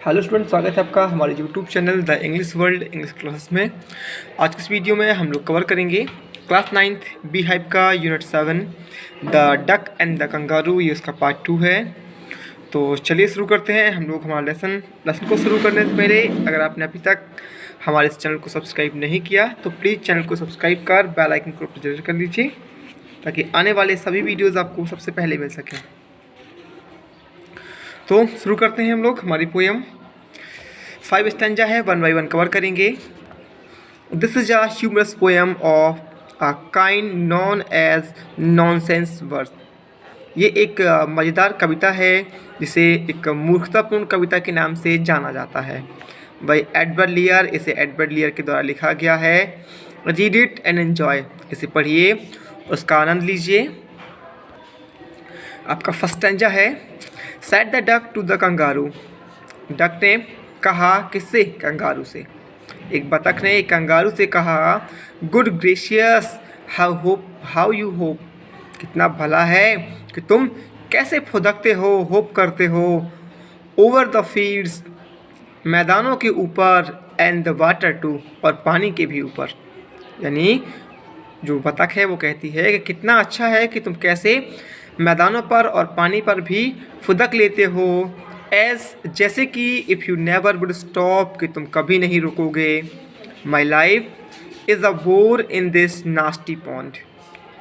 Hello student, स्वागत है आपका हमारे YouTube channel the English world English classes में। आज की इस वीडियो में हम लोग कवर करेंगे क्लास 9th बी हाइप का unit 7 the duck and the kangaroo. ये उसका पार्ट 2 है। तो चलिए शुरू करते हैं हम लोग हमारा लेसन को शुरू करने से पहले अगर आपने अभी तक हमारे इस चैनल को सब्सक्राइब नहीं किया तो प्लीज़ चैनल को सब्सक्राइब कर बेल आइकन को जरूर कर लीजिए ताकि आने वाले सभी वीडियोज़ आपको सबसे पहले मिल सकें। तो शुरू करते हैं हम लोग हमारी पोएम। 5 स्टैंजा है, 1 बाय 1 कवर करेंगे। This is a humorous poem of a kind known as nonsense verse. ये एक मज़ेदार कविता है जिसे एक मूर्खतापूर्ण कविता के नाम से जाना जाता है। By Edward Lear. इसे एडवर्ड लियर के द्वारा लिखा गया है। Read it and enjoy. इसे पढ़िए, उसका आनंद लीजिए। आपका फर्स्ट स्टैंजा है, said the duck to the kangaroo. Duck ने कहा किससे? कंगारू से। एक बतख ने एक कंगारू से कहा, good gracious how you hop. कितना भला है कि तुम कैसे फुदकते हो, होप करते हो। ओवर द फील्ड्स, मैदानों के ऊपर, एंड द वाटर टू, और पानी के भी ऊपर। यानी जो बतख है वो कहती है कि कितना अच्छा है कि तुम कैसे मैदानों पर और पानी पर भी फुदक लेते हो। एज जैसे कि if you never would stop, कि तुम कभी नहीं रुकोगे। My life is a bore in this nasty pond.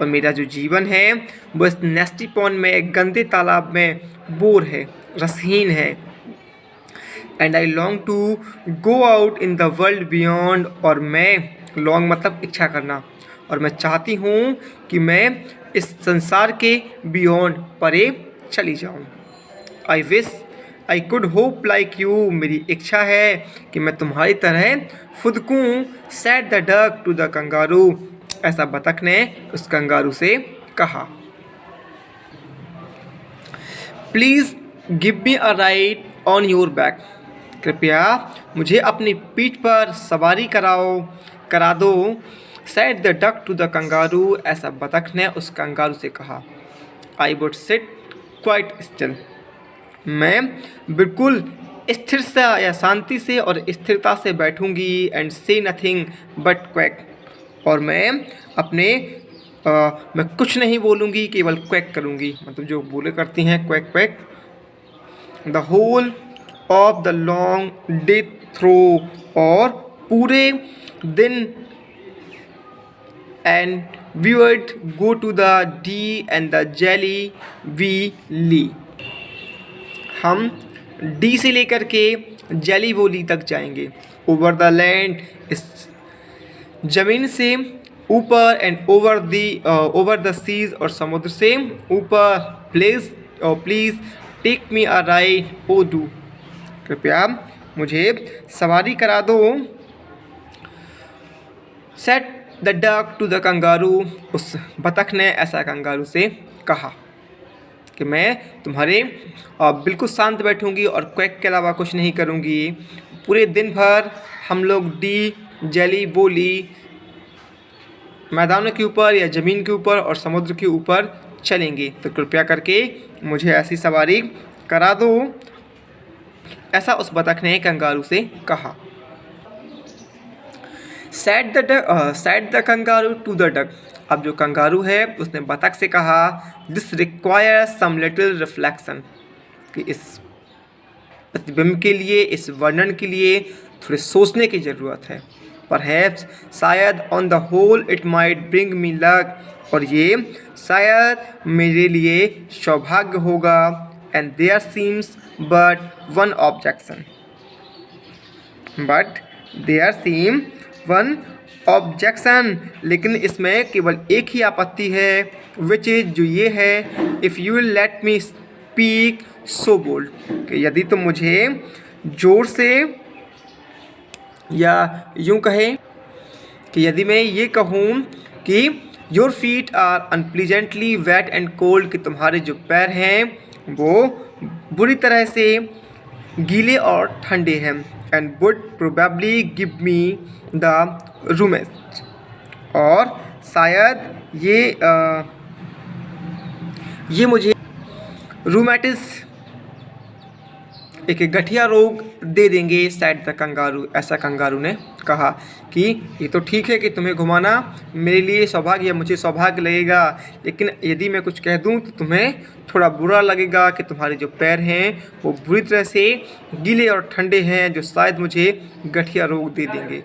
और मेरा जो जीवन है वो इस नेस्टी पॉन्ड में, एक गंदे तालाब में बोर है, रसहीन है। And I long to go out in the world beyond. और मैं, लॉन्ग मतलब इच्छा करना, और मैं चाहती हूँ कि मैं इस संसार के बियॉन्ड, परे चली जाऊँ। I wish I could hop like you. मेरी इच्छा है कि मैं तुम्हारी तरह फुदकूँ। Said the duck to the kangaroo. ऐसा बतख ने उस कंगारू से कहा। Please give me a ride on your back. कृपया मुझे अपनी पीठ पर सवारी करा दो। Said the duck to the kangaroo. ऐसा बतख ने उस कंगारू से कहा। I would sit quite still. मैं बिल्कुल स्थिर सा या शांति से और स्थिरता से बैठूंगी। एंड से नथिंग बट क्वैक। और मैं कुछ नहीं बोलूँगी, केवल क्वैक करूँगी। मतलब जो बोले करती हैं, quack quack. The whole of the long day through. और पूरे दिन। And we would go to the Dee and the jelly we Lee. हम डी से लेकर के जेली वोली तक जाएंगे। ओवर द लैंड, इस जमीन से ऊपर। एंड ओवर द सीज, और समुद्र से ऊपर। Please take me a ride O do. कृपया मुझे सवारी करा दो। Said the duck to the kangaroo. उस बतख ने ऐसा कंगारू से कहा कि मैं तुम्हारे बिल्कुल शांत बैठूंगी और क्वैक के अलावा कुछ नहीं करूंगी। पूरे दिन भर हम लोग डी, जेली, बोली, मैदानों के ऊपर या ज़मीन के ऊपर और समुद्र के ऊपर चलेंगे। तो कृपया करके मुझे ऐसी सवारी करा दो। ऐसा उस बतख ने कंगारू से कहा। Said the kangaroo to the duck. अब जो कंगारू है उसने बतख से कहा, this requires some little reflection. कि इस प्रतिबिंब के लिए, इस वर्णन के लिए थोड़े सोचने की ज़रूरत है। परहैप्स, शायद, on the whole it might bring me luck. और ये शायद मेरे लिए सौभाग्य होगा। And there seems but one objection. लेकिन इसमें केवल एक ही आपत्ति है। विच इज, जो ये है, if you let me speak so bold. कि यदि तुम मुझे जोर से, या यूँ कहें कि यदि मैं ये कहूँ कि your feet are unpleasantly wet and cold. कि तुम्हारे जो पैर हैं वो बुरी तरह से गीले और ठंडे हैं। And would probably give me the rheumatiz. और शायद ये मुझे रूमेटिस एक गठिया रोग दे देंगे, said the kangaroo। ऐसा कंगारू ने कहा कि ये तो ठीक है कि तुम्हें घुमाना मेरे लिए सौभाग्य, मुझे सौभाग्य लगेगा, लेकिन यदि मैं कुछ कह दूं तो तुम्हें थोड़ा बुरा लगेगा कि तुम्हारे जो पैर हैं वो बुरी तरह से गीले और ठंडे हैं, जो शायद मुझे गठिया रोग दे देंगे।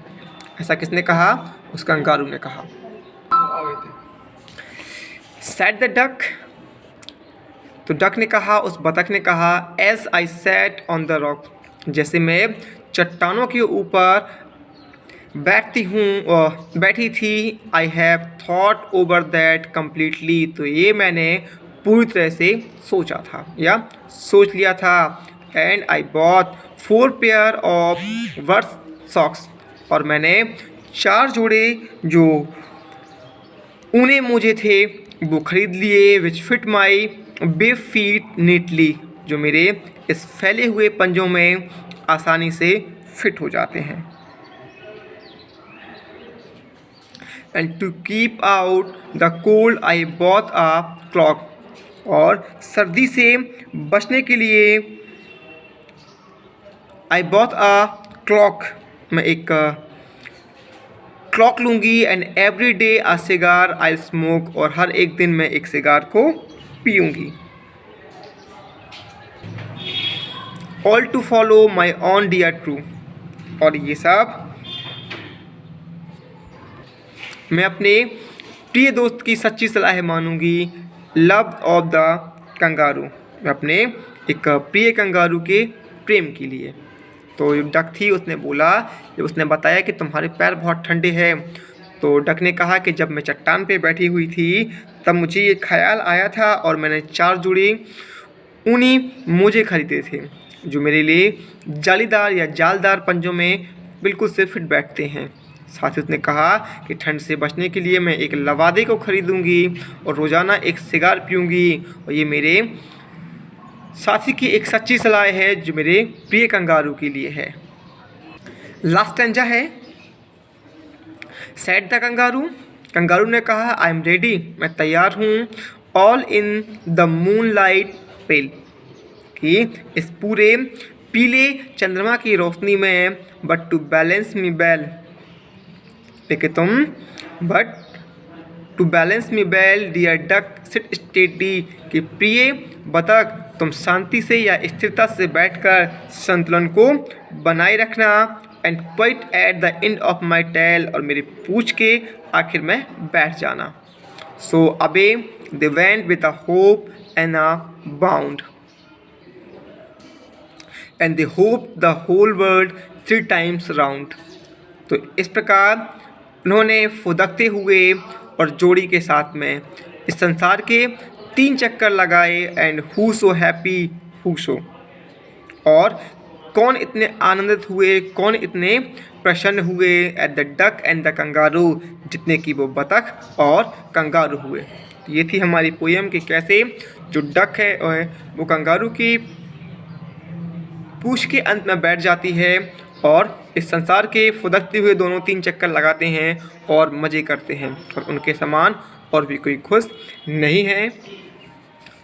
ऐसा किसने कहा? उस कंगारू ने कहा। Said the duck। तो डक ने कहा, उस बतख ने कहा, as I sat on the rock, जैसे मैं चट्टानों के ऊपर बैठी थी, I have thought over that completely, तो ये मैंने पूरी तरह से सोचा था या सोच लिया था। And I bought 4 pair of worth socks, और मैंने 4 जोड़े जो ऊने मोजे थे वो खरीद लिए, which fit my big feet neatly, जो मेरे इस फैले हुए पंजों में आसानी से फिट हो जाते हैं। And to keep out the cold I bought a cloak, और सर्दी से बचने के लिए आई बॉट अ क्लॉक, मैं एक क्लॉक लूँगी। And every day a cigar I smoke, और हर एक दिन मैं एक सिगार को पीऊँगी। All to follow my own dear true, और ये सब मैं अपने प्रिय दोस्त की सच्ची सलाह मानूंगी। लव ऑफ द कंगारू, मैं अपने एक प्रिय कंगारू के प्रेम के लिए। तो जो डक थी उसने बोला, जब उसने बताया कि तुम्हारे पैर बहुत ठंडे हैं, तो डक ने कहा कि जब मैं चट्टान पे बैठी हुई थी तब मुझे ये ख्याल आया था, और मैंने 4 जोड़ी ऊनी मोजे खरीदे थे जो मेरे लिए जालीदार या जालदार पंजों में बिल्कुल से फिट बैठते हैं। साथ ही उसने कहा कि ठंड से बचने के लिए मैं एक लवादे को खरीदूंगी और रोज़ाना एक सिगार पीऊँगी, और ये मेरे साथी की एक सच्ची सलाह है जो मेरे प्रिय कंगारू के लिए है। लास्ट स्टैंजा है, सेड द कंगारू, कंगारू ने कहा, आई एम रेडी, मैं तैयार हूँ, all in the moonlight pale, कि इस पूरे पीले चंद्रमा की रोशनी में, but to balance me well, लेकिन तुम but to balance me well dear duck sit steady, कि प्रिय बतख तुम शांति से या स्थिरता से बैठकर संतुलन को बनाए रखना। And quite at the end of my tail, और मेरी पूंछ के आखिर में बैठ जाना। So away they went with a hop and a bound, and they hopped the whole world 3 times round. तो इस प्रकार उन्होंने फुदकते हुए और जोड़ी के साथ में इस संसार के 3 चक्कर लगाए। And who so happy who so, और कौन इतने आनंदित हुए, कौन इतने प्रसन्न हुए, at the duck and the kangaroo, जितने कि वो बतख और कंगारू हुए। ये थी हमारी पोएम कि कैसे जो डक है वो कंगारू की पूंछ के अंत में बैठ जाती है और इस संसार के फुदकते हुए दोनों 3 चक्कर लगाते हैं और मज़े करते हैं, और उनके समान और भी कोई खुश नहीं है।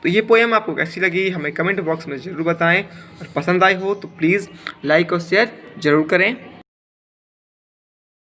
तो ये पोएम आपको कैसी लगी हमें कमेंट बॉक्स में ज़रूर बताएं, और पसंद आई हो तो प्लीज़ लाइक और शेयर ज़रूर करें।